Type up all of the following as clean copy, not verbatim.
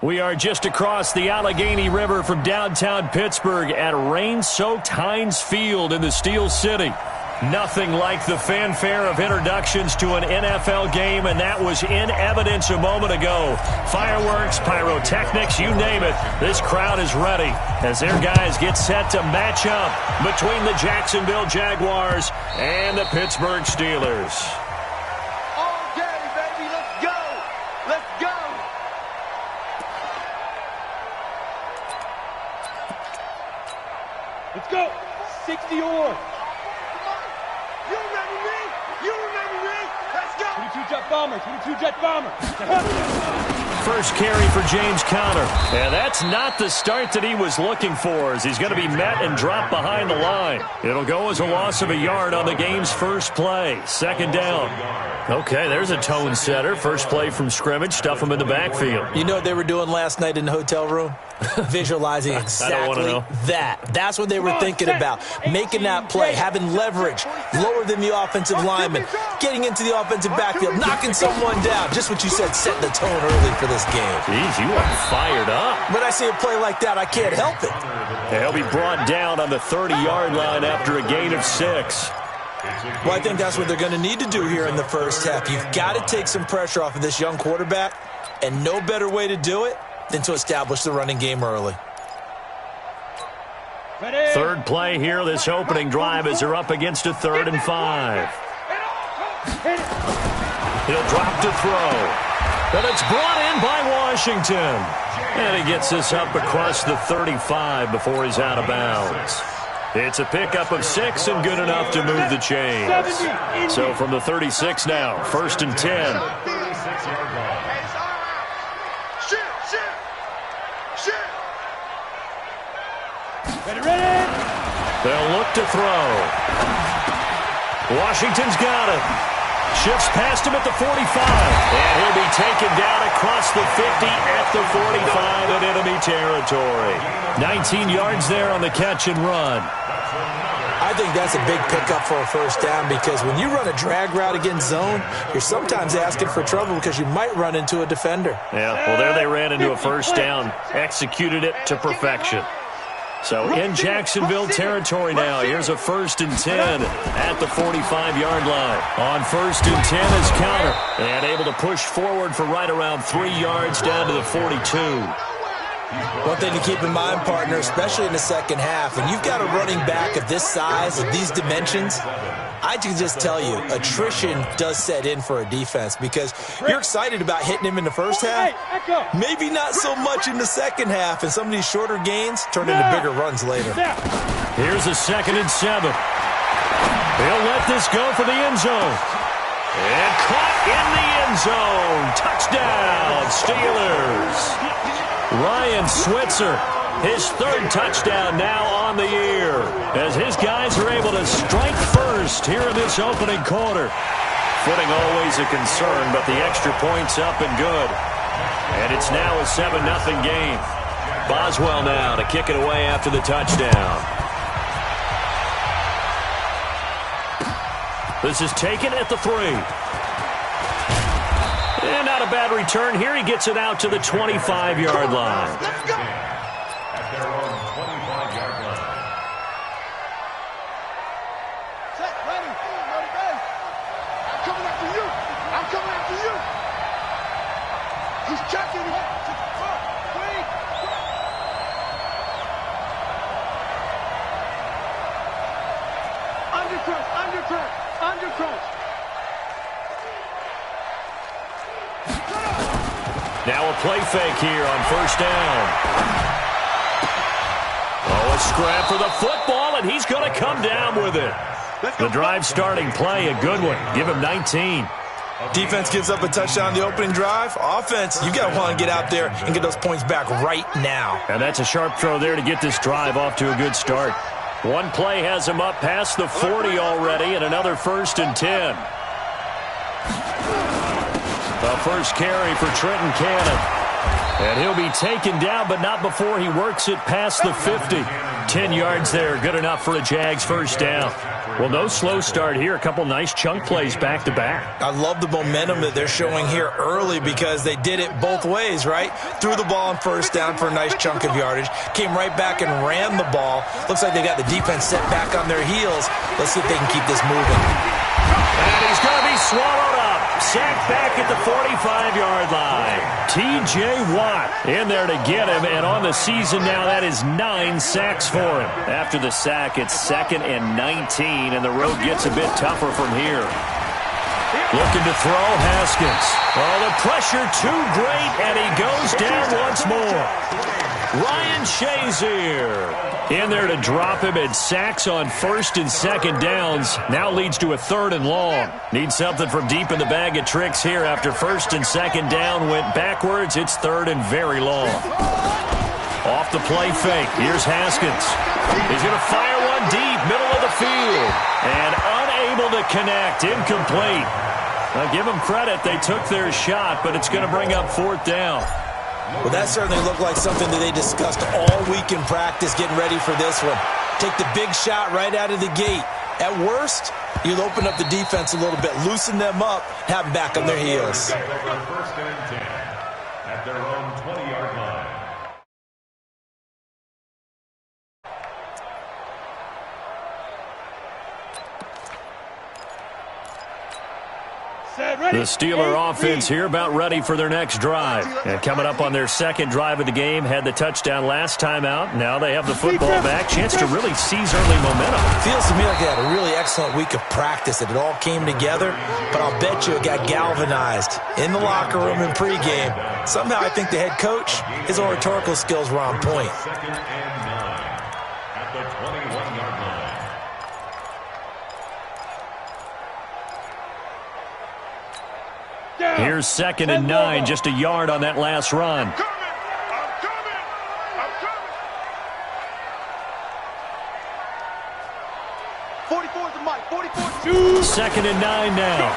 We are just across the Allegheny River from downtown Pittsburgh at rain-soaked Heinz Field in the Steel City. Nothing like the fanfare of introductions to an NFL game, and that was in evidence a moment ago. Fireworks, pyrotechnics, you name it. This crowd is ready as their guys get set to match up between the Jacksonville Jaguars and the Pittsburgh Steelers. Let's go. 60 or. You remember me? You remember me? Let's go. 22 jet bomber. 22 jet bomber. First carry for James Conner. And that's not the start that he was looking for, as he's going to be met and dropped behind the line. It'll go as a loss of a yard on the game's first play. Second down. Okay, there's a tone setter. First play from scrimmage. Stuff him in the backfield. You know what they were doing last night in the hotel room? Visualizing exactly that. That's what they were thinking about. Making that play, having leverage, lower than the offensive lineman, getting into the offensive backfield, knocking someone down. Just what you said, setting the tone early for this game. Jeez, you are fired up. When I see a play like that, I can't help it. He'll be brought down on the 30-yard line after a gain of 6. Well, I think that's what they're going to need to do here in the first half. You've got to take some pressure off of this young quarterback, and no better way to do it than to establish the running game early. Ready. Third play here, this opening drive, as they're up against a 3rd and 5. He'll drop to throw. And it's brought in by Washington. And he gets this up across the 35 before he's out of bounds. It's a pickup of 6 and good enough to move the chains. So from the 36 now, 1st and 10. Ready. They'll look to throw. Washington's got it. Shifts past him at the 45. And he'll be taken down across the 50 at the 45 in enemy territory. 19 yards there on the catch and run. I think that's a big pickup for a first down, because when you run a drag route against zone, you're sometimes asking for trouble because you might run into a defender. Yeah, well, there they ran into a first down. Executed it to perfection. So in Jacksonville territory now, here's a 1st and 10 at the 45-yard line. On 1st and 10 is Conner, and able to push forward for right around 3 yards down to the 42. One thing to keep in mind, partner, especially in the second half, when you've got a running back of this size, of these dimensions, I can just tell you, attrition does set in for a defense, because you're excited about hitting him in the first half, maybe not so much in the second half, and some of these shorter gains turn into bigger runs later. Here's a 2nd and 7. He'll let this go for the end zone. And caught in the end zone. Touchdown, Steelers. Ryan Switzer, his 3rd touchdown now on the year, as his guys are able to strike first here in this opening quarter. Footing always a concern, but the extra point's up and good. And it's now a 7-0 game. Boswell now to kick it away after the touchdown. This is taken at the 3. And not a bad return here. He gets it out to the 25-yard line. Let's go. At their own 25-yard line. Set, ready, base. I'm coming after you. I'm coming after you. He's checking it. Undercrunch. Now a play fake here on 1st down. Oh, a scrap for the football, and he's going to come down with it. The drive starting play, a good one. Give him 19. Defense gives up a touchdown the opening drive. Offense, you got to want to get out there and get those points back right now. And that's a sharp throw there to get this drive off to a good start. One play has him up past the 40 already, and another 1st and 10. The first carry for Trenton Cannon. And he'll be taken down, but not before he works it past the 50. 10 yards there, good enough for a Jags first down. Well, no slow start here. A couple nice chunk plays back-to-back. I love the momentum that they're showing here early because they did it both ways, right? Threw the ball on first down for a nice chunk of yardage. Came right back and ran the ball. Looks like they got the defense set back on their heels. Let's see if they can keep this moving. And he's going to be swallowed up. Sacked back at the 45-yard line. T.J. Watt in there to get him, and on the season now, that is 9 sacks for him. After the sack, it's 2nd and 19, and the road gets a bit tougher from here. Looking to throw, Haskins. Oh, the pressure too great, and he goes down once more. Ryan Shazier in there to drop him, and sacks on 1st and 2nd downs. Now leads to a 3rd and long. Needs something from deep in the bag of tricks here after 1st and 2nd down went backwards. It's 3rd and very long. Off the play fake. Here's Haskins. He's going to fire one deep, middle of the field. And unable to connect. Incomplete. Now give them credit. They took their shot, but it's going to bring up 4th down. Well, that certainly looked like something that they discussed all week in practice, getting ready for this one. Take the big shot right out of the gate. At worst, you'll open up the defense a little bit, loosen them up, have them back on their heels. 1st and 10 at their own 20-yard line. The Steeler offense here about ready for their next drive. And coming up on their 2nd drive of the game, had the touchdown last time out. Now they have the football back. Chance to really seize early momentum. Feels to me like they had a really excellent week of practice, that it all came together. But I'll bet you it got galvanized in the locker room in pregame. Somehow I think the head coach, his oratorical skills were on point. 2nd and 9 at the 21-yard line. Here's 2nd and 9, just a yard on that last run. I'm coming! 44 is the mic. 44 2nd and 9 now.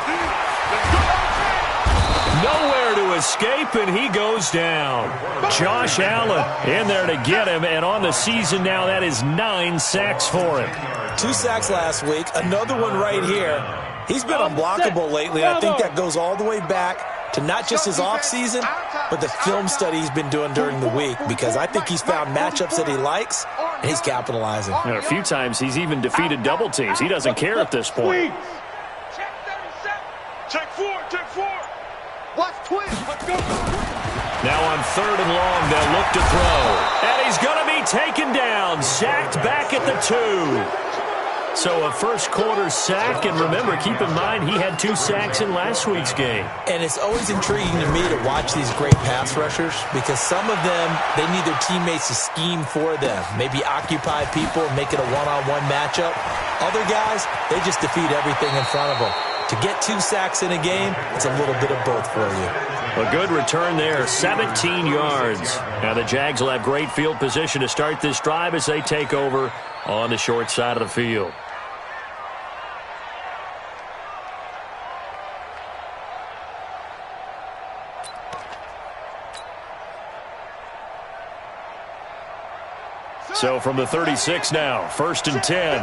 Nowhere to escape, and he goes down. Josh Allen in there to get him, and on the season now, that is 9 sacks for him. 2 sacks last week, another one right here. He's been unblockable lately, and I think that goes all the way back to not just his offseason, but the film study he's been doing during the week, because I think he's found matchups that he likes, and he's capitalizing. And a few times he's even defeated double teams. He doesn't care at this point. Check 37. Check 4. Check 4. Watch twins. Let's go. Now on 3rd and long, they'll look to throw. And he's going to be taken down. Sacked back at the 2. So a first-quarter sack, and remember, keep in mind, he had 2 sacks in last week's game. And it's always intriguing to me to watch these great pass rushers, because some of them, they need their teammates to scheme for them, maybe occupy people, make it a one-on-one matchup. Other guys, they just defeat everything in front of them. To get 2 sacks in a game, it's a little bit of both for you. A good return there, 17 yards. Now the Jags will have great field position to start this drive as they take over on the short side of the field. So from the 36 now, 1st and 10.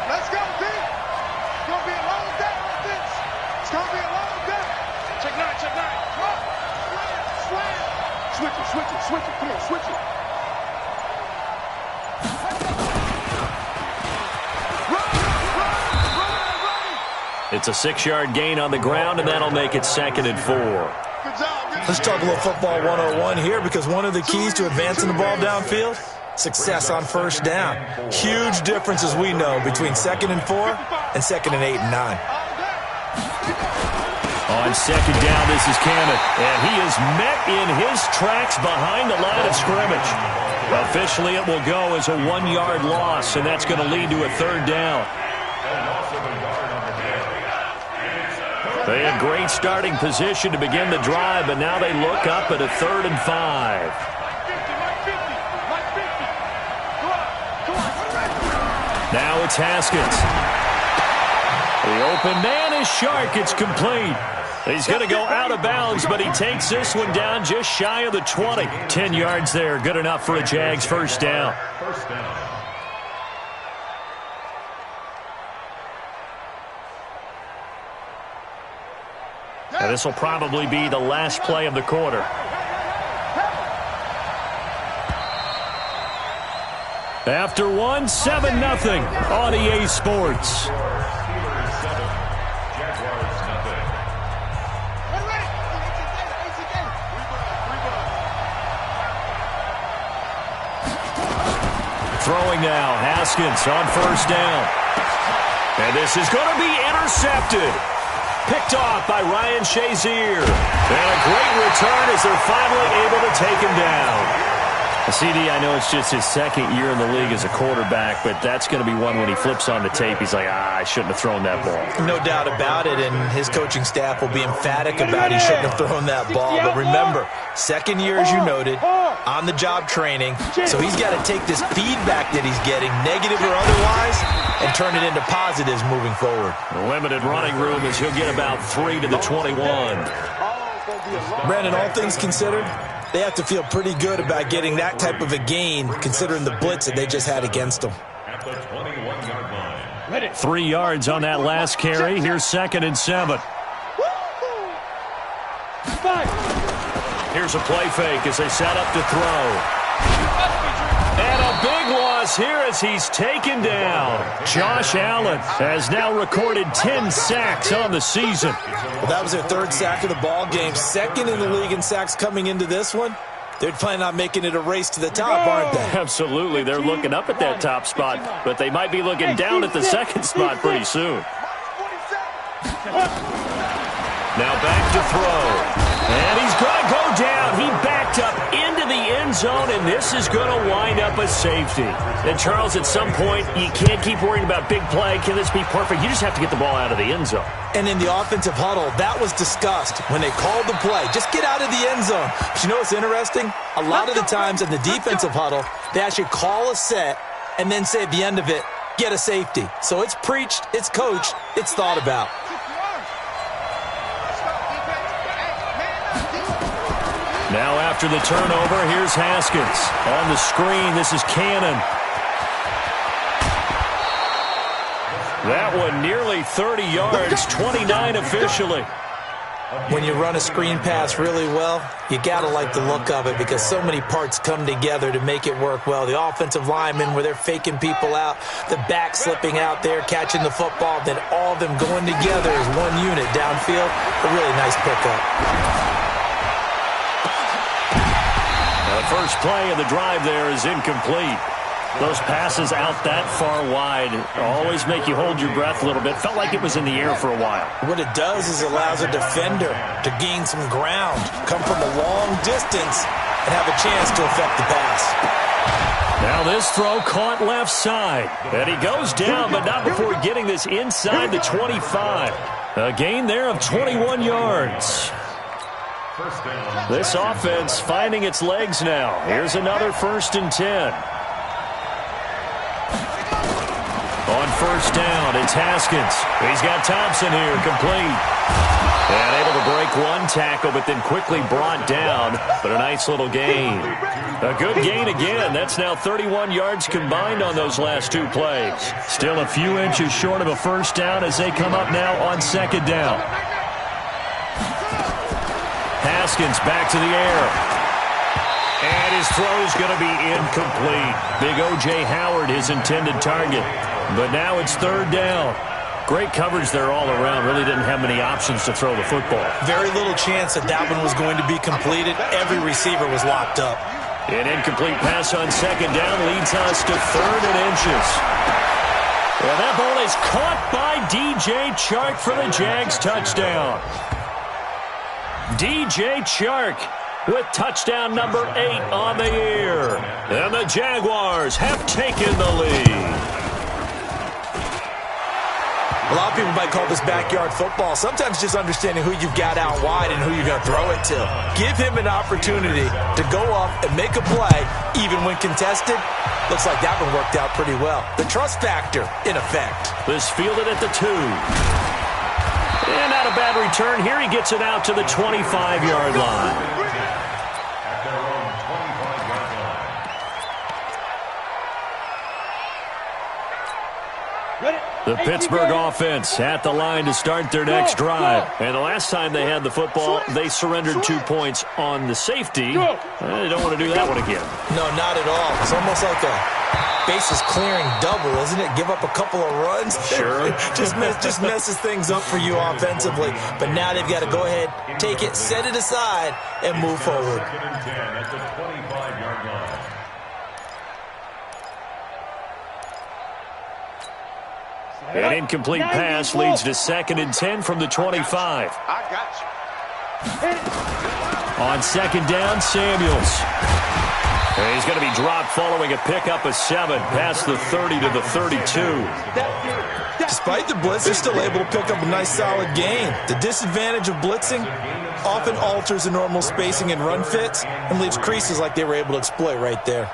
Let's go, B. It's going to be a long day on this. It's going to be a long day. Check 9, check 9. Come on. Slam. Switch it, switch it, switch it. Come on, switch it. It's a 6-yard gain on the ground, and that'll make it 2nd and 4. Good job. Let's talk a little football 101 here, because one of the keys to advancing the ball downfield, success on 1st down. Huge difference, as we know, between 2nd and 4 and 2nd and 8 and 9. On 2nd down, this is Cammett, and he is met in his tracks behind the line of scrimmage. Officially, it will go as a 1-yard loss, and that's going to lead to a 3rd down. They had great starting position to begin the drive, but now they look up at a 3rd and 5. Now it's Haskins. The open man is Shark. It's complete. He's going to go out of bounds, but he takes this one down just shy of the 20. 10 yards there, good enough for a Jags first down. First down. Now, this will probably be the last play of the quarter. After one, 7-0 on EA Sports. Throwing now, Haskins on first down. And this is going to be intercepted. Picked off by Ryan Shazier. And a great return as they're finally able to take him down. CD, I know it's just his second year in the league as a quarterback, but that's going to be one when he flips on the tape. He's like, I shouldn't have thrown that ball. No doubt about it, and his coaching staff will be emphatic about he shouldn't have thrown that ball. But remember, second year, as you noted, on-the-job training, so he's got to take this feedback that he's getting, negative or otherwise, and turn it into positives moving forward. Limited running room as he'll get about 3 to the 21. Brandon, all things considered, they have to feel pretty good about getting that type of a gain, considering the blitz that they just had against them. At the 21-yard line. 3 yards on that last carry. Here's 2nd and 7. Here's a play fake as they set up to throw. And a big loss here as he's taken down. Josh Allen has now recorded 10 sacks on the season. Well, that was their 3rd sack of the ball game. 2nd in the league in sacks coming into this one. They're planning on making it a race to the top, aren't they? Absolutely. They're looking up at that top spot, but they might be looking down at the 2nd spot pretty soon. Now back to throw. And he's going to go down. He backed up into the end zone, and this is going to wind up a safety. And, Charles, at some point, you can't keep worrying about big play. Can this be perfect? You just have to get the ball out of the end zone. And in the offensive huddle, that was discussed when they called the play. Just get out of the end zone. But you know what's interesting? A lot of the times in the defensive huddle, they actually call a set and then say at the end of it, get a safety. So it's preached, it's coached, it's thought about. Now after the turnover, here's Haskins. On the screen, this is Cannon. That one nearly 30 yards, 29 officially. When you run a screen pass really well, you got to like the look of it because so many parts come together to make it work well. The offensive linemen, where they're faking people out, the back slipping out there, catching the football, then all of them going together as one unit downfield. A really nice pickup. The first play of the drive there is incomplete. Those passes out that far wide always make you hold your breath a little bit. Felt like it was in the air for a while. What it does is allows a defender to gain some ground, come from a long distance, and have a chance to affect the pass. Now this throw caught left side. And he goes down, but not before getting this inside the 25. A gain there of 21 yards. This offense finding its legs now. Here's another 1st and 10. On first down, it's Haskins. He's got Thompson here, complete. And able to break one tackle, but then quickly brought down. But a nice little gain. A good gain again. That's now 31 yards combined on those last 2 plays. Still a few inches short of a first down as they come up now on 2nd down. Haskins back to the air. And his throw is going to be incomplete. Big O.J. Howard, his intended target. But now it's 3rd down. Great coverage there all around. Really didn't have many options to throw the football. Very little chance that that one was going to be completed. Every receiver was locked up. An incomplete pass on 2nd down leads us to 3rd and inches. Well, that ball is caught by DJ Chark for the Jags touchdown. DJ Chark with touchdown number 8 on the year. And the Jaguars have taken the lead. A lot of people might call this backyard football. Sometimes just understanding who you've got out wide and who you're going to throw it to. Give him an opportunity to go up and make a play, even when contested. Looks like that one worked out pretty well. The trust factor, in effect. This fielded at the 2. And not a bad return here. He gets it out to the 25-yard line. At their own 25-yard line. The Pittsburgh offense at the line to start their next drive. And the last time they had the football, they surrendered 2 points on the safety. They don't want to do that one again. No, not at all. It's almost like a bases clearing double, isn't it? Give up a couple of runs. Sure. just messes things up for you offensively. But now they've got to go ahead, take it, set it aside, and move forward. 2nd and 10 at the 25-yard line. An incomplete pass leads to 2nd and 10 from the 25. I got you. On 2nd down, Samuels. And he's going to be dropped following a pickup of 7 past the 30 to the 32. Despite the blitz, they're still able to pick up a nice solid gain. The disadvantage of blitzing often alters the normal spacing and run fits and leaves creases like they were able to exploit right there.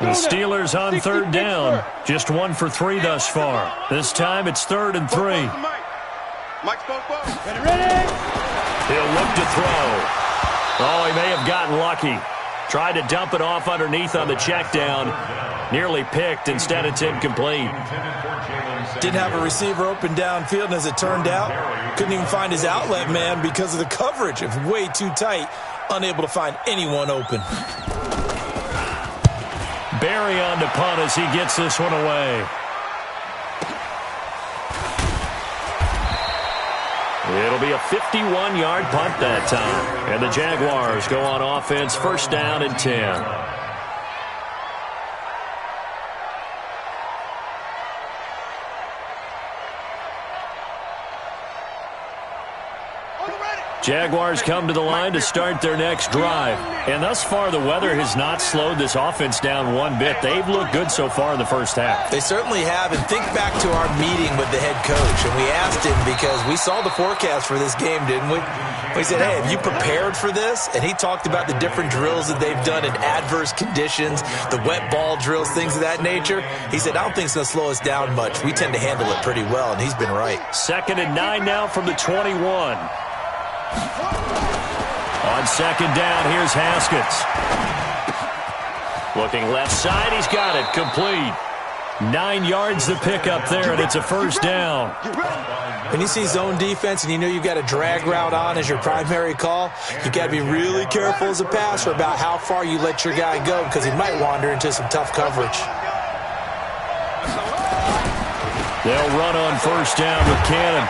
The Steelers on 3rd down. Just 1 for 3 thus far. This time it's 3rd and 3. Mike spoke. Ready? He'll look to throw. Oh, he may have gotten lucky. Tried to dump it off underneath on the check down. Nearly picked. Instead, it's incomplete. Didn't have a receiver open downfield, and as it turned out, couldn't even find his outlet man because of the coverage. It was way too tight. Unable to find anyone open. Barry on to punt as he gets this one away. It'll be a 51-yard punt that time. And the Jaguars go on offense, 1st down and 10. Jaguars come to the line to start their next drive. And thus far, the weather has not slowed this offense down one bit. They've looked good so far in the first half. They certainly have. And think back to our meeting with the head coach. And we asked him because we saw the forecast for this game, didn't we? We said, hey, have you prepared for this? And he talked about the different drills that they've done in adverse conditions, the wet ball drills, things of that nature. He said, I don't think it's going to slow us down much. We tend to handle it pretty well, and he's been right. 2nd and 9 now from the 21. On 2nd down, here's Haskins. Looking left side, he's got it. Complete. 9 yards to pick up there, and it's a 1st down. When you see zone defense and you know you've got a drag route on as your primary call, you've got to be really careful as a passer about how far you let your guy go because he might wander into some tough coverage. They'll run on 1st down with Cannon.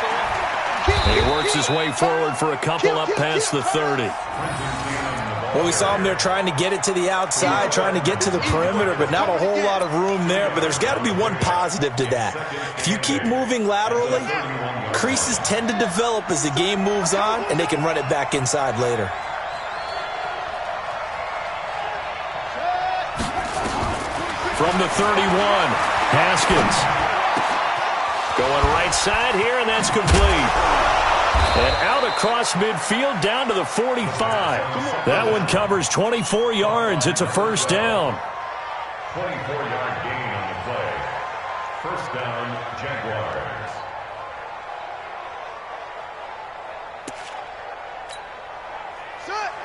He works his way forward for a couple up past the 30. Well, we saw him there trying to get it to the outside, trying to get to the perimeter, but not a whole lot of room there. But there's got to be one positive to that. If you keep moving laterally, creases tend to develop as the game moves on, and they can run it back inside later. From the 31, Haskins. Going right side here, and that's complete. And out across midfield, down to the 45. That one covers 24 yards. It's a 1st down. 24-yard gain on the play. 1st down, Jaguars.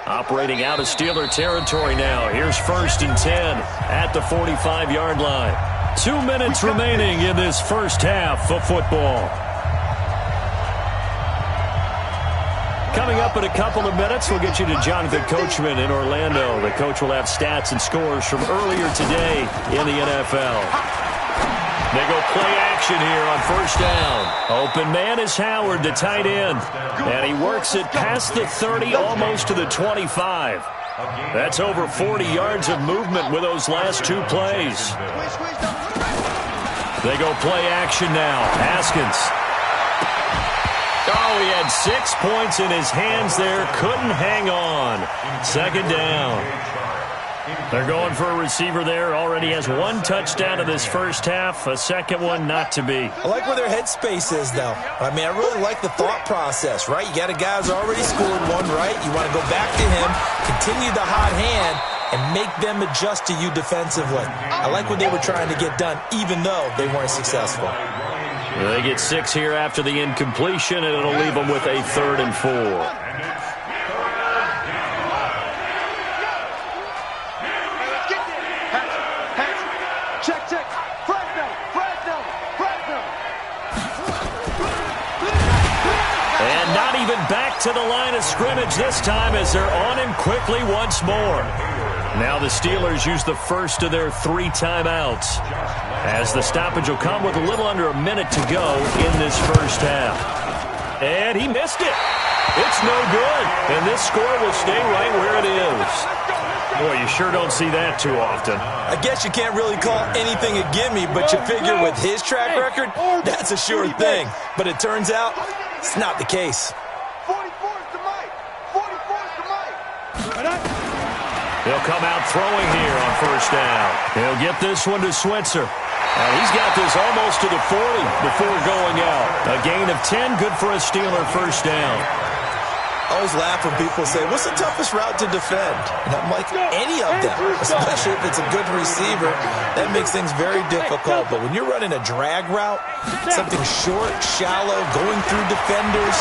Operating out of Steeler territory now. Here's 1st and 10 at the 45-yard line. 2 minutes remaining in this first half of football. Coming up in a couple of minutes, we'll get you to Jonathan Coachman in Orlando. The coach will have stats and scores from earlier today in the NFL. They go play action here on 1st down. Open man is Howard, the tight end. And he works it past the 30, almost to the 25. That's over 40 yards of movement with those last 2 plays. They go play action now. Haskins. Oh, he had 6 points in his hands there. Couldn't hang on. 2nd down. They're going for a receiver there. Already has 1 touchdown in this first half. A second one not to be. I like where their headspace is, though. I mean, I really like the thought process, right? You got a guy who's already scored 1, right? You want to go back to him, continue the hot hand, and make them adjust to you defensively. I like what they were trying to get done, even though they weren't successful. They get 6 here after the incompletion, and it'll leave them with a 3rd and 4. Check, check. Flag down, flag down, flag down. And not even back to the line of scrimmage this time as they're on him quickly once more. Now the Steelers use the first of their 3 timeouts, as the stoppage will come with a little under a minute to go in this first half. And he missed it. It's no good. And this score will stay right where it is. Boy, you sure don't see that too often. I guess you can't really call anything a gimme, but you figure with his track record, that's a sure thing. But it turns out it's not the case. 44 is the mic. 44 is the mic. He'll come out throwing here on first down. He'll get this one to Switzer. He's got this almost to the 40 before going out. A gain of 10, good for a Steeler first down. I always laugh when people say, what's the toughest route to defend? And I'm like, any of them, especially if it's a good receiver. That makes things very difficult. But when you're running a drag route, something short, shallow, going through defenders,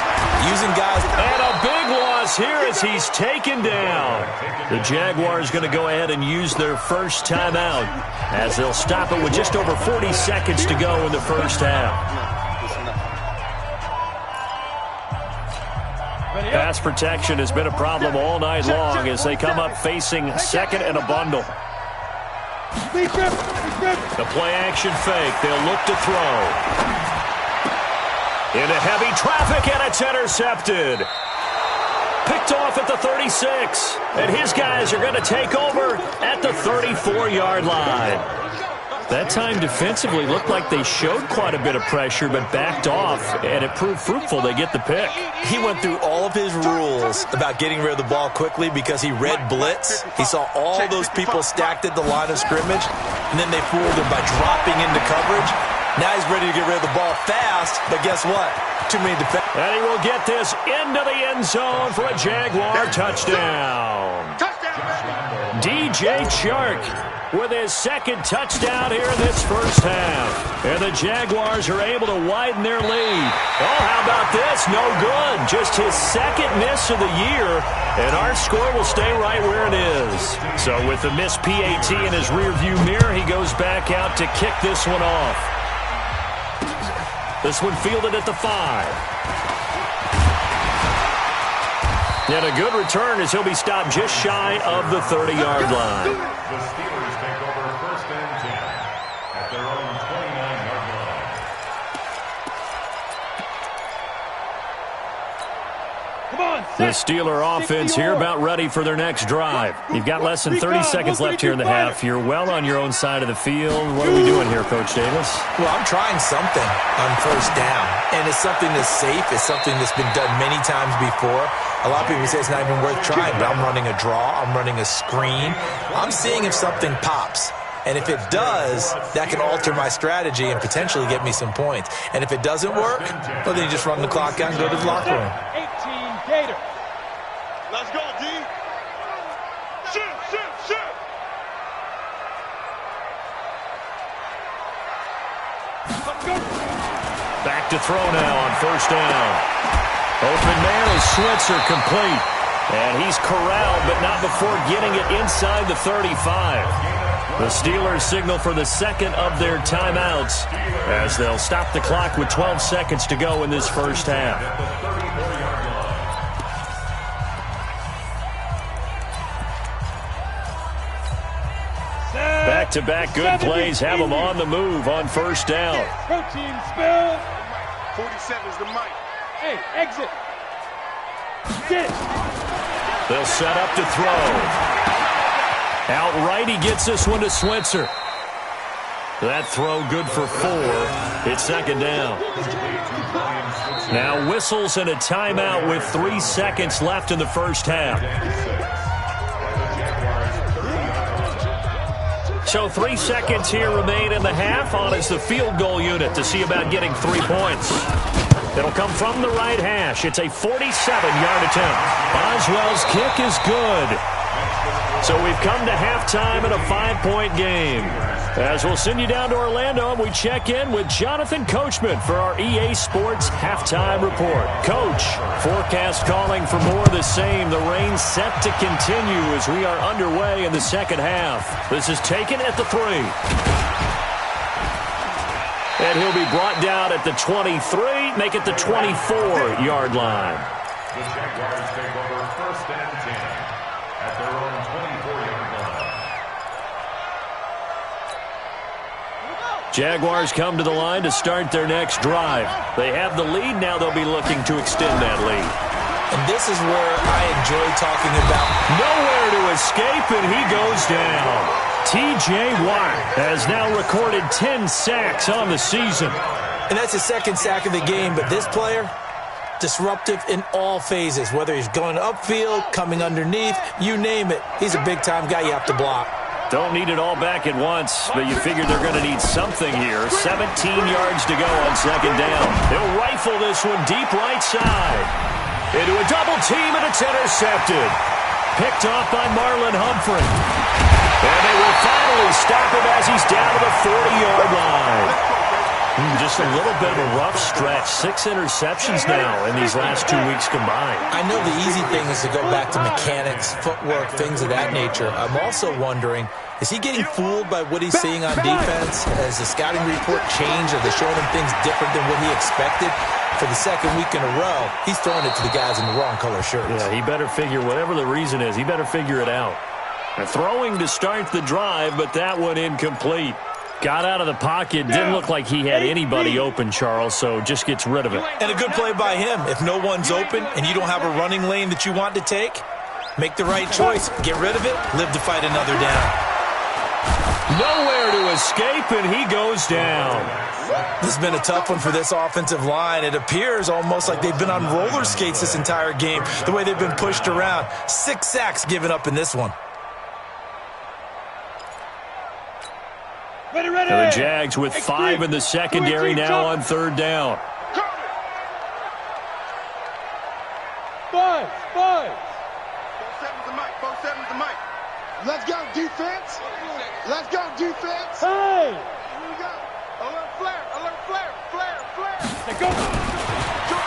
using guys. And a big loss here as he's taken down. The Jaguars going to go ahead and use their first timeout as they'll stop it with just over 40 seconds to go in the first half. Pass protection has been a problem all night long as they come up facing 2nd and a bundle. The play action fake. They'll look to throw. Into heavy traffic, and it's intercepted. Picked off at the 36. And his guys are going to take over at the 34-yard line. That time defensively looked like they showed quite a bit of pressure but backed off, and it proved fruitful. They get the pick. He went through all of his rules about getting rid of the ball quickly because he read blitz. He saw all those people stacked at the line of scrimmage, and then they fooled him by dropping into coverage. Now he's ready to get rid of the ball fast, but guess what? Too many defenders. And he will get this into the end zone for a Jaguar touchdown. DJ Chark with his 2nd touchdown here in this first half. And the Jaguars are able to widen their lead. Oh, how about this? No good. Just his 2nd miss of the year, and our score will stay right where it is. So with the missed PAT in his rearview mirror, he goes back out to kick this one off. This one fielded at the 5. And a good return as he'll be stopped just shy of the 30-yard line. The Steelers take over 1st and 10 at their own 29-yard line. The Steeler offense here about ready for their next drive. You've got less than 30 seconds left here in the half. You're well on your own side of the field. What are we doing here, Coach Davis? Well, I'm trying something on first down, and it's something that's safe. It's something that's been done many times before. A lot of people say it's not even worth trying, but I'm running a draw. I'm running a screen. I'm seeing if something pops. And if it does, that can alter my strategy and potentially get me some points. And if it doesn't work, well, then you just run the clock out and go to the locker room. 18 Gator. Let's go, D. Shoot, shoot, shoot. Back to throw now on first down. Open man is Switzer, complete. And he's corralled, but not before getting it inside the 35. The Steelers signal for the 2nd of their timeouts as they'll stop the clock with 12 seconds to go in this first half. Back-to-back good plays have them on the move on first down. Protein spill. 47 is the mic. Hey, exit. Sit. They'll set up to throw. Outright, he gets this one to Switzer. That throw good for 4. It's 2nd down. Now whistles and a timeout with 3 seconds left in the first half. So 3 seconds here remain in the half on as the field goal unit to see about getting 3 points. It'll come from the right hash. It's a 47-yard attempt. Boswell's kick is good. So we've come to halftime in a 5-point game. As we'll send you down to Orlando, and we check in with Jonathan Coachman for our EA Sports Halftime Report. Coach, forecast calling for more of the same. The rain set to continue as we are underway in the second half. This is taken at the 3. And he'll be brought down at the 23, make it the 24-yard line. The Jaguars take over 1st and 10 at their own 24-yard line. Jaguars come to the line to start their next drive. They have the lead. Now they'll be looking to extend that lead. And this is where I enjoy talking about nowhere to escape, and he goes down. T.J. Watt has now recorded 10 sacks on the season. And that's his second sack of the game, but this player, disruptive in all phases, whether he's going upfield, coming underneath, you name it. He's a big-time guy you have to block. Don't need it all back at once, but you figure they're going to need something here. 17 yards to go on second down. They'll rifle this one deep right side. Into a double team, and it's intercepted. Picked off by Marlon Humphrey. And they will finally stop him as he's down to the 40-yard line. Just a little bit of a rough stretch. 6 interceptions now in these last 2 weeks combined. I know the easy thing is to go back to mechanics, footwork, things of that nature. I'm also wondering, is he getting fooled by what he's seeing on defense? Has the scouting report changed? Are they showing him things different than what he expected? For the second week in a row, he's throwing it to the guys in the wrong color shirts. Yeah, he better figure, whatever the reason is, he better figure it out. Throwing to start the drive, but that one incomplete. Got out of the pocket. Didn't look like he had anybody open, Charles, so just gets rid of it. And a good play by him. If no one's open and you don't have a running lane that you want to take, make the right choice. Get rid of it. Live to fight another down. Nowhere to escape, and he goes down. This has been a tough one for this offensive line. It appears almost like they've been on roller skates this entire game, the way they've been pushed around. 6 sacks given up in this one. Ready, ready. And the Jags with 5 in the secondary now on third down. Five. Both sevens to Mike. Let's go, defense. Let's go, defense. Hey. Here we go. Alert flare. Let's go.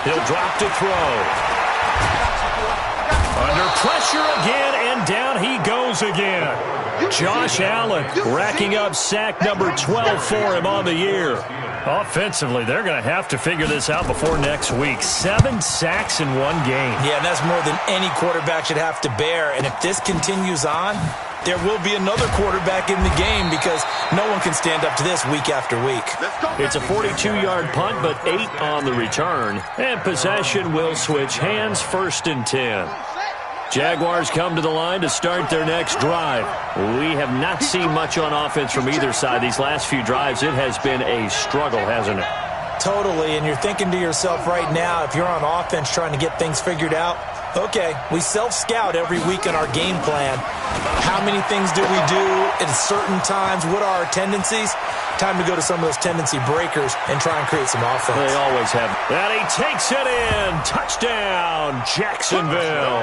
He'll drop to throw. Under pressure again, and down he goes again. Josh Allen racking up sack number 12 for him on the year. Offensively, they're going to have to figure this out before next week. 7 sacks in one game. Yeah, and that's more than any quarterback should have to bear. And if this continues on, there will be another quarterback in the game because no one can stand up to this week after week. It's a 42-yard punt, but 8 on the return. And possession will switch hands, 1st and 10. Jaguars come to the line to start their next drive. We have not seen much on offense from either side. These last few drives, it has been a struggle, hasn't it? Totally, and you're thinking to yourself right now, if you're on offense trying to get things figured out, okay, we self-scout every week in our game plan. How many things do we do at certain times? What are our tendencies? Time to go to some of those tendency breakers and try and create some offense. They always have. And he takes it in. Touchdown, Jacksonville.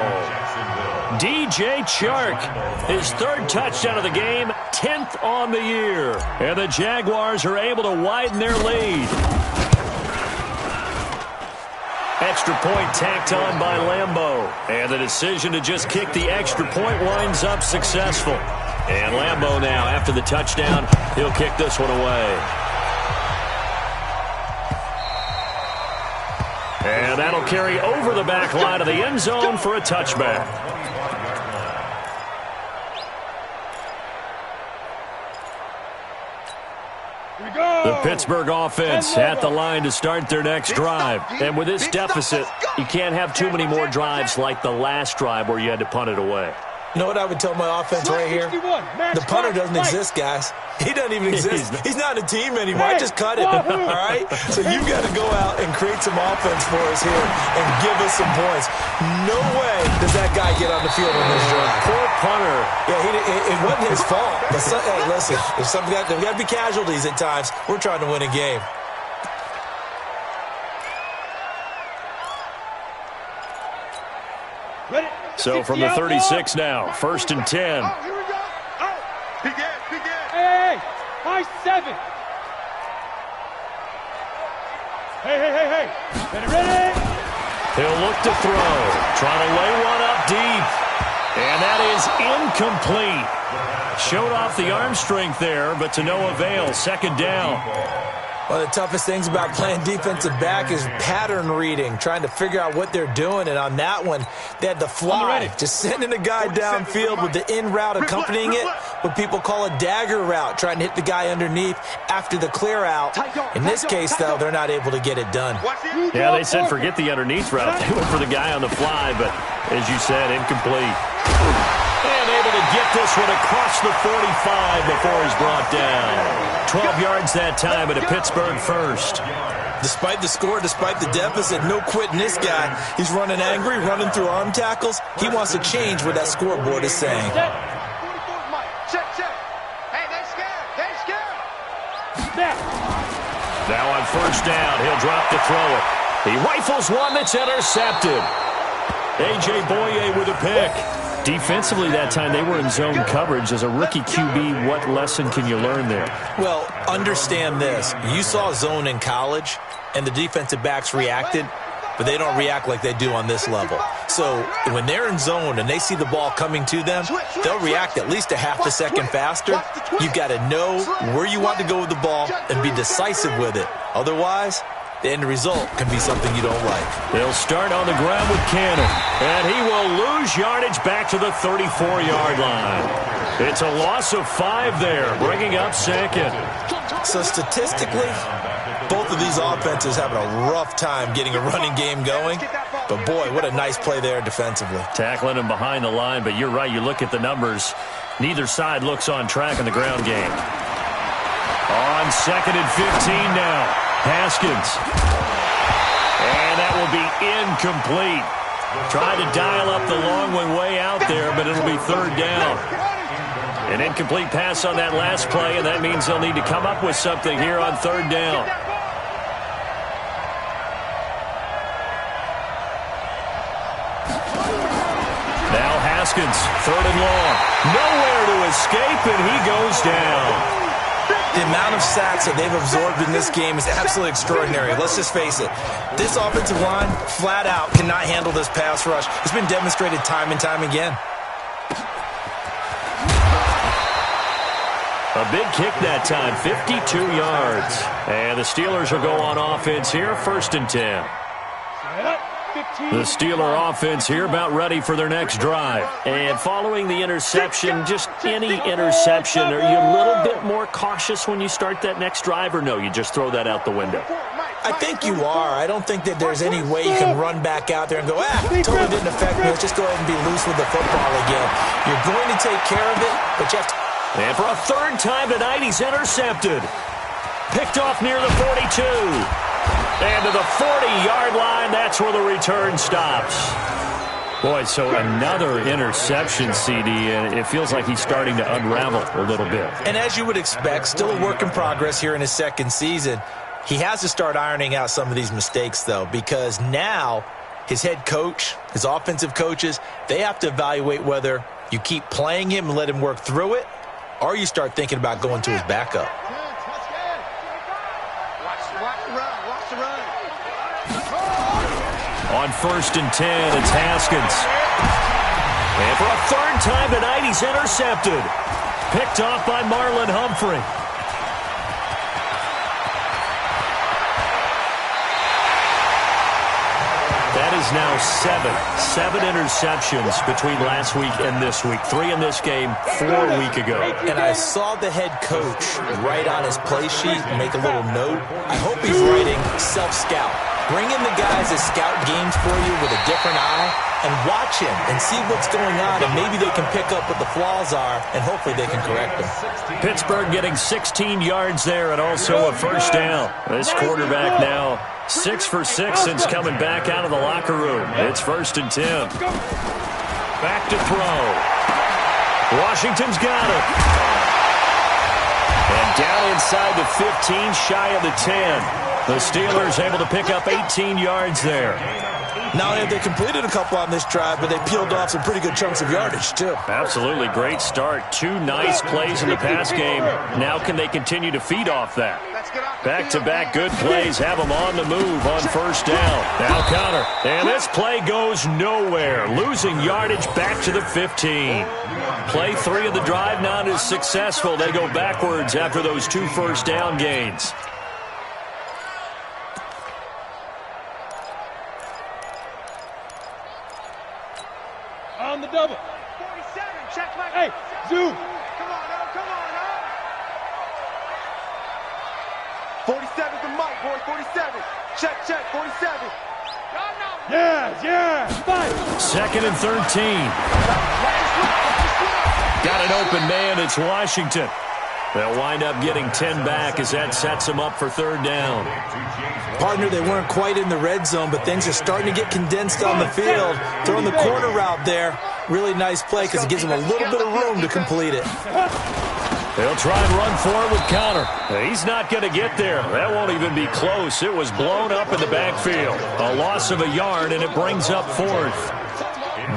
DJ Chark, his 3rd touchdown of the game, 10th on the year. And the Jaguars are able to widen their lead. Extra point tacked on by Lambeau. And the decision to just kick the extra point winds up successful. And Lambeau now, after the touchdown, he'll kick this one away. And that'll carry over the back line of the end zone for a touchback. The Pittsburgh offense at the line to start their next drive. And with this deficit, you can't have too many more drives like the last drive where you had to punt it away. You know what I would tell my offense right here? The punter doesn't exist, guys. He doesn't even exist. He's not a team anymore. I just cut it, all right? So you've got to go out and create some offense for us here and give us some points. No way does that guy get on the field on this drive. Poor punter. Yeah, it wasn't his fault. But hey, listen, there's got to be casualties at times. We're trying to win a game. So from the 36 now, 1st and 10. Oh, here we go. Oh, he get. Hey, high by 7. Hey. Ready? He'll look to throw. Trying to lay one up deep. And that is incomplete. Showed off the arm strength there, but to no avail. Second down. One of the toughest things about playing defensive back is pattern reading, trying to figure out what they're doing. And on that one, they had the fly, just sending a guy downfield with the in route accompanying it, what people call a dagger route, trying to hit the guy underneath after the clear out. In this case, though, they're not able to get it done. Yeah, they said forget the underneath route. They went for the guy on the fly, but as you said, incomplete. And able to get this one across the 45 before he's brought down. 12 yards that time at a Pittsburgh first. Despite the score, despite the deficit, no quitting this guy. He's running angry, running through arm tackles. He wants to change what that scoreboard is saying. Check. Hey, they scared. Now on first down, he'll drop to throw it. He rifles one that's intercepted. A.J. Boye with a pick. Defensively that time, they were in zone coverage. As a rookie QB, what lesson can you learn there? Well, understand this. You saw zone in college, and the defensive backs reacted, but they don't react like they do on this level. So when they're in zone and they see the ball coming to them, they'll react at least a half a second faster. You've got to know where you want to go with the ball and be decisive with it. Otherwise, the end result can be something you don't like. They'll start on the ground with Cannon, and he will lose yardage back to the 34-yard line. It's a loss of 5 there, bringing up second. So statistically, both of these offenses having a rough time getting a running game going. But, boy, what a nice play there defensively. Tackling him behind the line, but you're right. You look at the numbers. Neither side looks on track in the ground game. On 2nd and 15 now. Haskins. And that will be incomplete. Trying to dial up the long one way out there, but it'll be 3rd down. An incomplete pass on that last play, and that means they'll need to come up with something here on 3rd down. Now Haskins, 3rd and long. Nowhere to escape, and he goes down. The amount of sacks that they've absorbed in this game is absolutely extraordinary. Let's just face it. This offensive line, flat out, cannot handle this pass rush. It's been demonstrated time and time again. A big kick that time, 52 yards. And the Steelers will go on offense here, 1st and 10. The Steeler offense here about ready for their next drive. And following the interception, just any interception, are you a little bit more cautious when you start that next drive, or no, you just throw that out the window? I think you are. I don't think that there's any way you can run back out there and go, totally didn't affect me. Let's just go ahead and be loose with the football again. You're going to take care of it, but you have to. And for a 3rd time tonight, he's intercepted. Picked off near the 42. And to the 40-yard line, that's where the return stops. Boy, so another interception, CD, and it feels like he's starting to unravel a little bit. And as you would expect, still a work in progress here in his 2nd season. He has to start ironing out some of these mistakes, though, because now his head coach, his offensive coaches, they have to evaluate whether you keep playing him and let him work through it, or you start thinking about going to his backup. On 1st and 10, it's Haskins. And for a 3rd time tonight, he's intercepted. Picked off by Marlon Humphrey. That is now 7 interceptions between last week and this week. 3 in this game, 4 a week ago. And I saw the head coach write on his play sheet and make a little note. I hope he's writing self-scout. Bring in the guys that scout games for you with a different eye and watch him and see what's going on, and maybe they can pick up what the flaws are, and hopefully they can correct them. Pittsburgh getting 16 yards there and also a 1st down. This quarterback now 6 for 6 since coming back out of the locker room. It's 1st and 10. Back to throw. Washington's got it. And down inside the 15, shy of the 10. The Steelers able to pick up 18 yards there. Not only have they completed a couple on this drive, but they peeled off some pretty good chunks of yardage, too. Absolutely great start. 2 nice plays in the pass game. Now can they continue to feed off that? Back-to-back good plays have them on the move on first down. Now Conner. And this play goes nowhere. Losing yardage back to the 15. Play 3 of the drive not as successful. They go backwards after those 2 first down gains. On the double. 47, check my... Hey, zoom. Come on, now, come on, now. 47's the mic, boy, 47. Check, 47. Yeah, fight. 2nd and 13. Got an open man. It's Washington. They'll wind up getting 10 back as that sets them up for 3rd down. Partner, they weren't quite in the red zone, but things are starting to get condensed on the field. Throwing the corner route there. Really nice play because it gives them a little bit of room to complete it. They'll try and run for it with Conner. He's not going to get there. That won't even be close. It was blown up in the backfield. A loss of a yard, and it brings up 4th.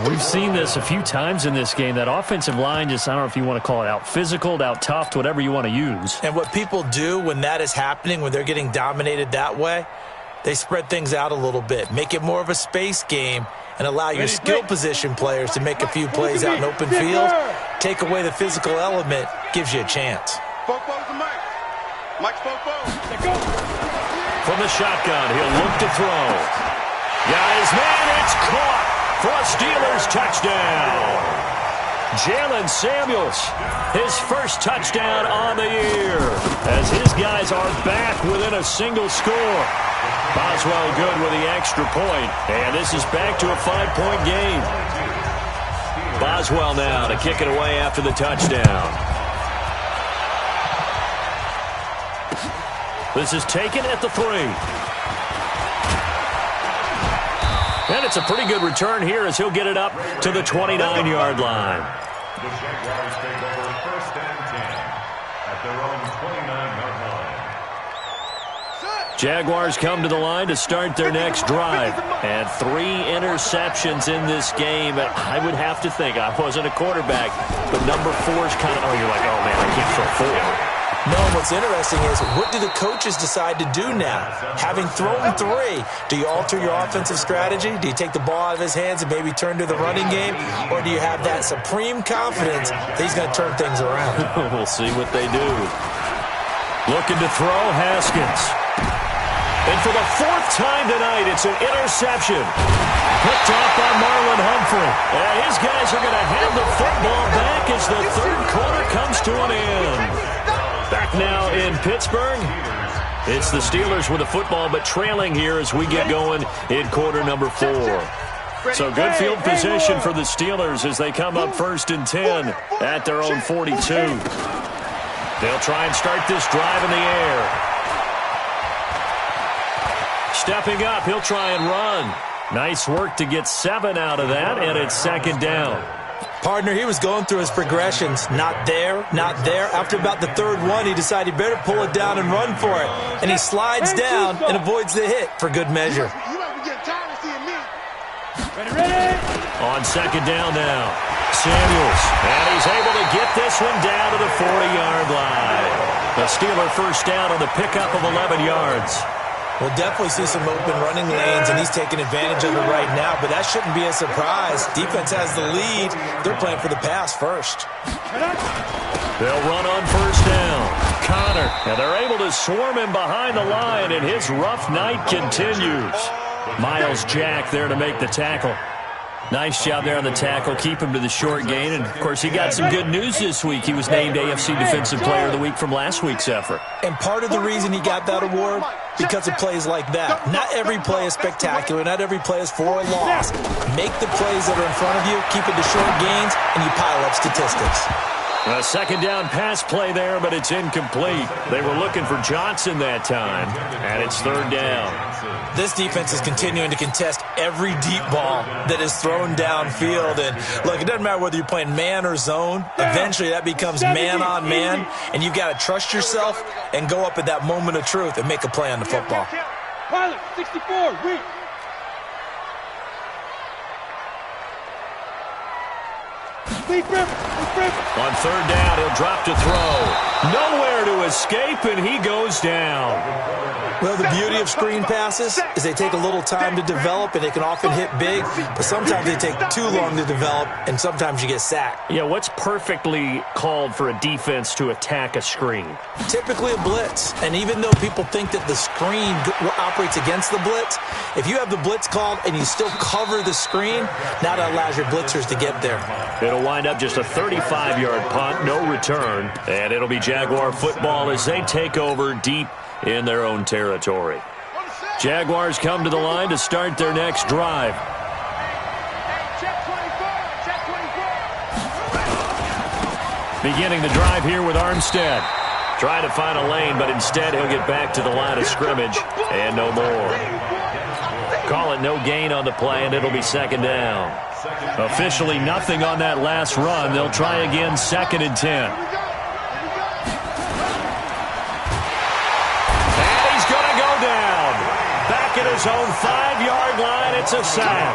We've seen this a few times in this game. That offensive line just, I don't know if you want to call it out physical, out tough, whatever you want to use. And what people do when that is happening, when they're getting dominated that way, they spread things out a little bit, make it more of a space game, and allow your skill position players to make a few plays out in open field. Take away the physical element, gives you a chance. Fofo's the mic. Mike's Fofo. From the shotgun, he'll look to throw. Guys, man, it's caught for a Steelers touchdown. Jalen Samuels, his first touchdown on the year, as his guys are back within a single score. Boswell good with the extra point, and this is back to a 5-point game. Boswell now to kick it away after the touchdown. This is taken at the 3. And it's a pretty good return here as he'll get it up to the 29-yard line. The Jaguars take over 1st and 10 at their own 29-yard line. Jaguars come to the line to start their next drive. And 3 interceptions in this game. I would have to think, I wasn't a quarterback, but number 4 is kind of, you're like, oh, man, I can't throw 4. No, what's interesting is, what do the coaches decide to do now? Having thrown 3, do you alter your offensive strategy? Do you take the ball out of his hands and maybe turn to the running game? Or do you have that supreme confidence that he's going to turn things around? We'll see what they do. Looking to throw, Haskins. And for the 4th time tonight, it's an interception. Picked off by Marlon Humphrey. And his guys are going to have the football back as the 3rd quarter comes to an end. Back now in Pittsburgh. It's the Steelers with the football, but trailing here as we get going in quarter number 4. So good field position for the Steelers as they come up 1st and 10 at their own 42. They'll try and start this drive in the air. Stepping up, he'll try and run. Nice work to get 7 out of that, and it's 2nd down. Partner, he was going through his progressions. Not there, not there. After about the 3rd one, he decided he better pull it down and run for it. And he slides down and avoids the hit for good measure. You might be getting tired of seeing me. Ready? On 2nd down now, Samuels. And he's able to get this one down to the 40-yard line. The Steeler first down on the pickup of 11 yards. We'll definitely see some open running lanes, and he's taking advantage of it right now, but that shouldn't be a surprise. Defense has the lead. They're playing for the pass first. They'll run on first down. Conner, and they're able to swarm him behind the line, and his rough night continues. Myles Jack there to make the tackle. Nice job there on the tackle. Keep him to the short gain. And, of course, he got some good news this week. He was named AFC Defensive Player of the Week from last week's effort. And part of the reason he got that award, because of plays like that. Not every play is spectacular. Not every play is for a loss. Make the plays that are in front of you, keep it to short gains, and you pile up statistics. A second down pass play there, but it's incomplete. They were looking for Johnson that time, and it's third down. This defense is continuing to contest every deep ball that is thrown downfield. And, look, it doesn't matter whether you're playing man or zone. Eventually that becomes man on man, and you've got to trust yourself and go up at that moment of truth and make a play on the football. Pilot, 64, weak. On third down, he'll drop to throw. Nowhere to escape, and he goes down. Well, the beauty of screen passes is they take a little time to develop, and they can often hit big, but sometimes they take too long to develop, and sometimes you get sacked. Yeah, what's perfectly called for a defense to attack a screen? Typically a blitz, and even though people think that the screen operates against the blitz, if you have the blitz called and you still cover the screen, now that allows your blitzers to get there. It'll wind up just a 35-yard punt, no return, and it'll be Jaguar football as they take over deep in their own territory. Jaguars come to the line to start their next drive. Beginning the drive here with Armstead. Trying to find a lane, but instead he'll get back to the line of scrimmage and no more. Call it no gain on the play, and it'll be second down. Officially nothing on that last run. They'll try again, second and 10. And he's going to go down. Back at his own 5-yard line, it's a sack.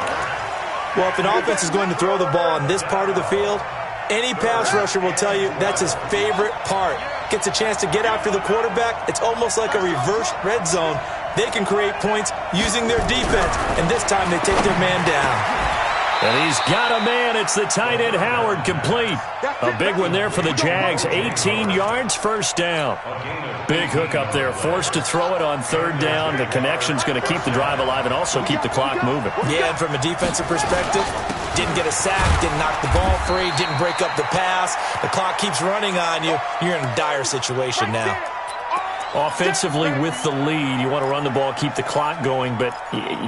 Well, if an offense is going to throw the ball on this part of the field, any pass rusher will tell you that's his favorite part. Gets a chance to get after the quarterback. It's almost like a reverse red zone. They can create points using their defense, and this time they take their man down. And he's got a man. It's the tight end Howard, complete. A big one there for the Jags. 18 yards, first down. Big hook up there. Forced to throw it on third down. The connection's going to keep the drive alive and also keep the clock moving. Yeah, and from a defensive perspective, didn't get a sack, didn't knock the ball free, didn't break up the pass. The clock keeps running on you. You're in a dire situation now. Offensively with the lead, you want to run the ball, keep the clock going, but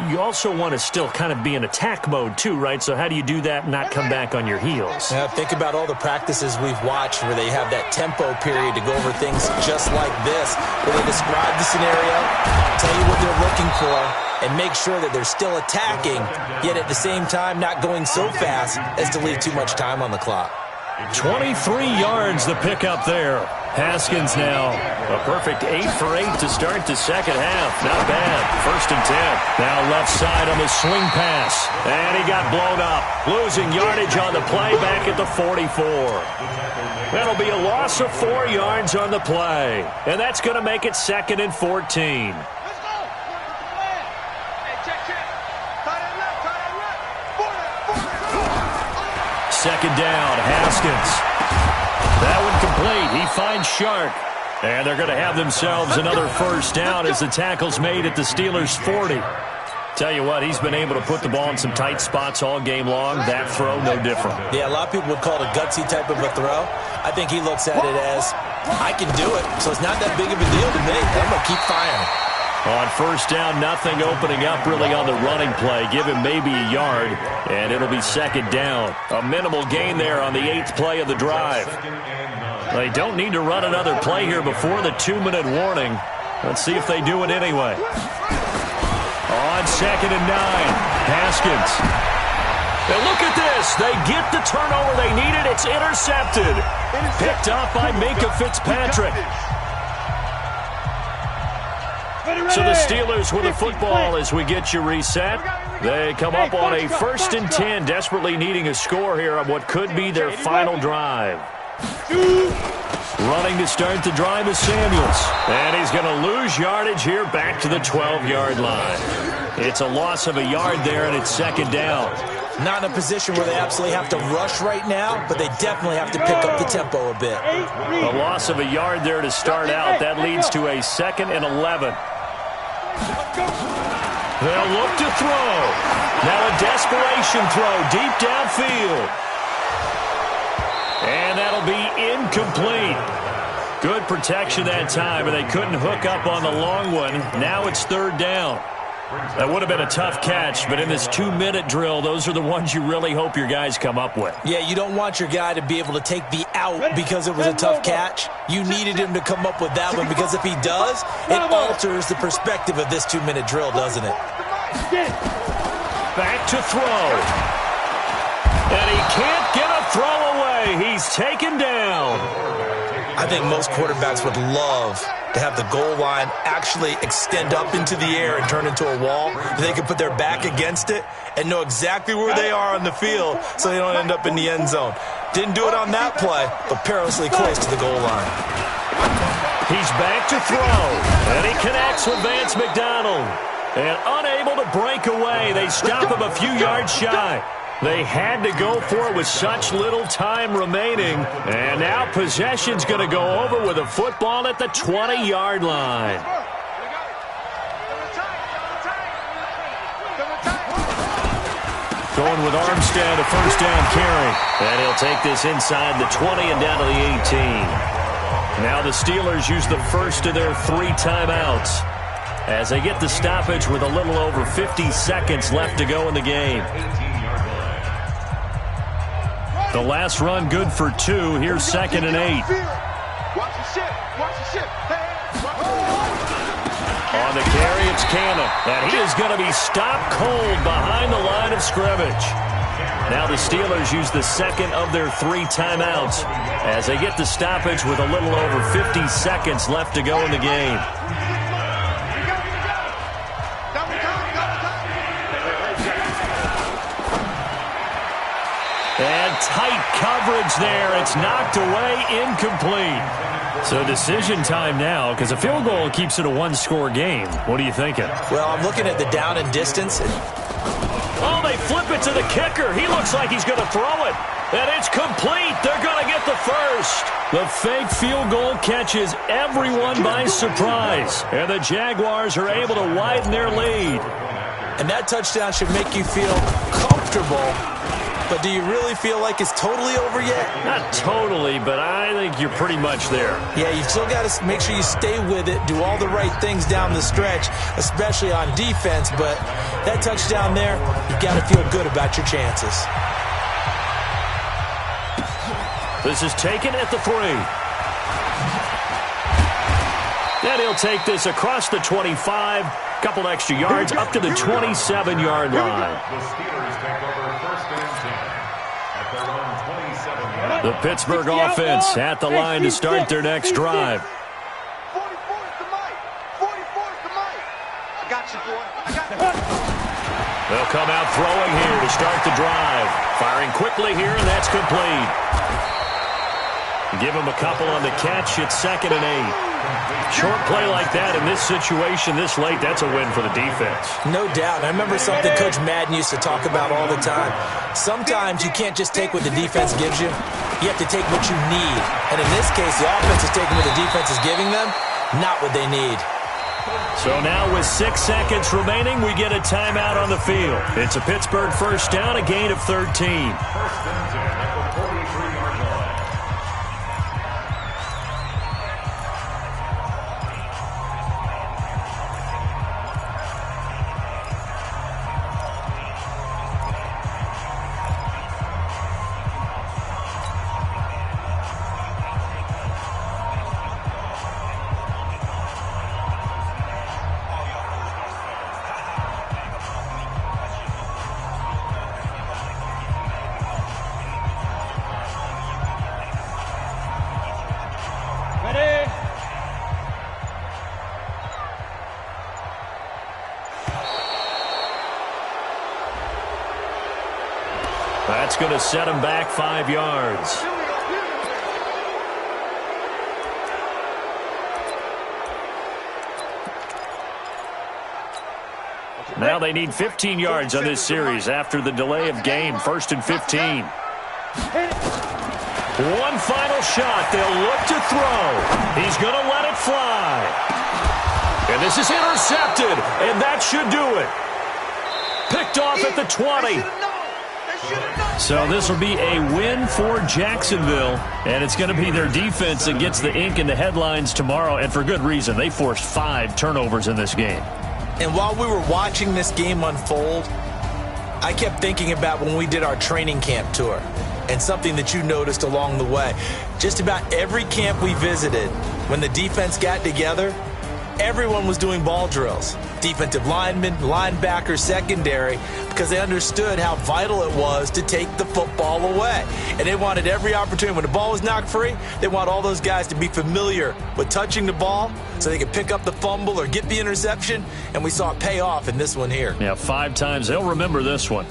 you also want to still kind of be in attack mode too, right? So how do you do that and not come back on your heels? Now, think about all the practices we've watched where they have that tempo period to go over things just like this, where they describe the scenario, tell you what they're looking for, and make sure that they're still attacking, yet at the same time not going so fast as to leave too much time on the clock. 23 yards the pickup there. Haskins now a perfect 8 for 8 to start the second half. Not bad. First and 10. Now left side on the swing pass. And he got blown up. Losing yardage on the play back at the 44. That'll be a loss of 4 yards on the play. And that's going to make it second and 14. Second down, Haskins. That one complete. He finds Shark. And they're going to have themselves another first down as the tackle's made at the Steelers' 40. Tell you what, he's been able to put the ball in some tight spots all game long. That throw, no different. Yeah, a lot of people would call it a gutsy type of a throw. I think he looks at it as, I can do it, so it's not that big of a deal to me. I'm going to keep firing. On first down, nothing opening up really on the running play. Give him maybe a yard, and it'll be second down. A minimal gain there on the 8th play of the drive. They don't need to run another play here before the 2-minute warning. Let's see if they do it anyway. On second and 9, Haskins. And look at this. They get the turnover they needed. It's intercepted. Picked up by Minkah Fitzpatrick. So the Steelers with the football as we get you reset. They come up on a first and 10, desperately needing a score here on what could be their final drive. Running to start the drive is Samuels. And he's going to lose yardage here back to the 12-yard line. It's a loss of a yard there, and it's second down. Not in a position where they absolutely have to rush right now, but they definitely have to pick up the tempo a bit. A loss of a yard there to start out. That leads to a second and 11. They'll look to throw. Now a desperation throw deep downfield. And that'll be incomplete. Good protection that time, and they couldn't hook up on the long one. Now it's third down. That would have been a tough catch, but in this 2-minute drill, those are the ones you really hope your guys come up with. Yeah, you don't want your guy to be able to take the out because it was a tough catch. You needed him to come up with that one because if he does, it alters the perspective of this 2-minute drill, doesn't it? Back to throw. And he can't get a throw away. He's taken down. I think most quarterbacks would love to have the goal line actually extend up into the air and turn into a wall. They can put their back against it and know exactly where they are on the field so they don't end up in the end zone. Didn't do it on that play, but perilously close to the goal line. He's back to throw, and he connects with Vance McDonald. And unable to break away, they stop him a few yards shy. They had to go for it with such little time remaining. And now possession's going to go over with a football at the 20-yard line. Going with Armstead, a first down carry. And he'll take this inside the 20 and down to the 18. Now the Steelers use the first of their 3 timeouts as they get the stoppage with a little over 50 seconds left to go in the game. The last run good for 2. Here's 2nd and 8. On the carry, it's Cannon. And he is going to be stopped cold behind the line of scrimmage. Now the Steelers use the second of their 3 timeouts as they get the stoppage with a little over 50 seconds left to go in the game. And tight coverage there. It's knocked away, incomplete. So decision time now because a field goal keeps it a 1-score game. What are you thinking? Well, I'm looking at the down and distance. Oh, they flip it to the kicker. He looks like he's going to throw it. And it's complete. They're going to get the first. The fake field goal catches everyone by surprise. And the Jaguars are able to widen their lead. And that touchdown should make you feel comfortable. But do you really feel like it's totally over yet? Not totally, but I think you're pretty much there. Yeah, you've still got to make sure you stay with it, do all the right things down the stretch, especially on defense. But that touchdown there, you've got to feel good about your chances. This is taken at the 3. And he'll take this across the 25, couple extra yards, up to the 27-yard line. The Steelers take over 1st and 10 at their own 27-yard line. The Pittsburgh offense at the line to start their next drive. 44 is the mic. 44 is the mic. I got you, boy. I got you. They'll come out throwing here to start the drive. Firing quickly here, and that's complete. Give him a couple on the catch. It's 2nd and 8. Short play like that in this situation this late, that's a win for the defense. No doubt. I remember something Coach Madden used to talk about all the time. Sometimes you can't just take what the defense gives you. You have to take what you need. And in this case, the offense is taking what the defense is giving them, not what they need. So now with 6 seconds remaining, we get a timeout on the field. It's a Pittsburgh first down, a gain of 13. 1st and 10 at the 43-yard line. That's going to set him back 5 yards. Now they need 15 yards on this series after the delay of game. 1st and 15. One final shot. They'll look to throw. He's going to let it fly. And this is intercepted. And that should do it. Picked off at the 20. So this will be a win for Jacksonville, and it's going to be their defense that gets the ink in the headlines tomorrow, and for good reason. They forced 5 turnovers in this game. And while we were watching this game unfold, I kept thinking about when we did our training camp tour and something that you noticed along the way. Just about every camp we visited, when the defense got together, everyone was doing ball drills. Defensive linemen, linebackers, secondary, because they understood how vital it was to take the football away. And they wanted every opportunity. When the ball was knocked free, they want all those guys to be familiar with touching the ball so they could pick up the fumble or get the interception. And we saw it pay off in this one here. Yeah, 5 times. They'll remember this one.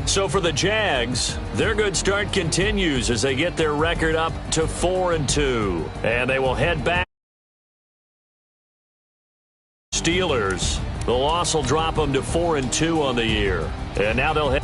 So for the Jags, their good start continues as they get their record up to 4-2. And they will head back. Steelers, the loss will drop them to 4-2 on the year. And now they'll head